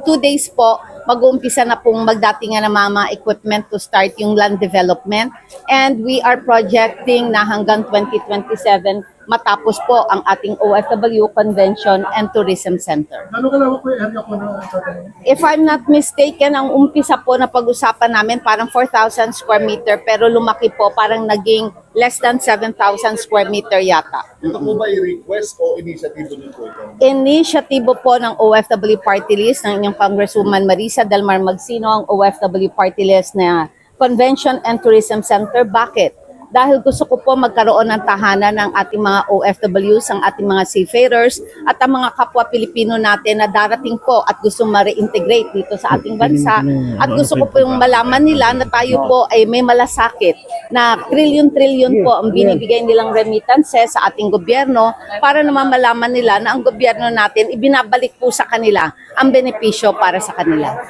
2 days po, mag-uumpisa na pong magdatingan ng mga equipment to start yung land development. And we are projecting na hanggang 2027 matapos po ang ating OFW Convention and Tourism Center. Ano kalawak po yung area po na tatanungin? If I'm not mistaken, ang umpisa po na pag-usapan namin parang 4,000 square meter pero lumaki po parang naging less than 7,000 square meter yata. Ito po ba i-request o initiative niyo po ito? Inisyatibo po ng OFW Party List ng inyong Congresswoman Marisa Delmar Magsino ang OFW Party List na Convention and Tourism Center. Bakit? Dahil gusto ko po magkaroon ng tahanan ng ating mga OFWs, ang ating mga seafarers at ang mga kapwa Pilipino natin na darating po at gusto ma-reintegrate dito sa ating bansa. At gusto ko po yung malaman nila na tayo po ay may malasakit na trillion-trillion po ang binibigay nilang remittances sa ating gobyerno para naman malaman nila na ang gobyerno natin ibinabalik po sa kanila ang benepisyo para sa kanila.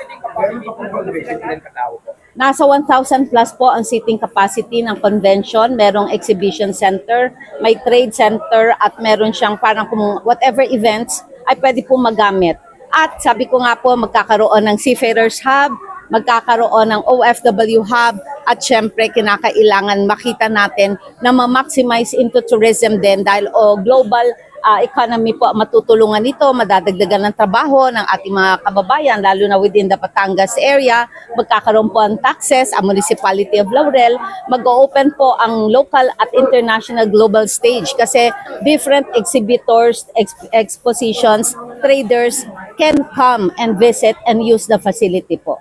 Nasa 1,000 plus po ang seating capacity ng convention. Merong exhibition center, may trade center at meron siyang parang kung whatever events ay pwede po magamit. At sabi ko nga po magkakaroon ng Seafarers Hub, magkakaroon ng OFW Hub at syempre kinakailangan makita natin na ma-maximize into tourism din dahil global economy po matutulungan nito, madadagdagan ng trabaho ng ating mga kababayan lalo na within the Batangas area. Magkakaroon po ang taxes, ang Municipality of Laurel, mag-open po ang local at international global stage kasi different exhibitors, expositions, traders can come and visit and use the facility po.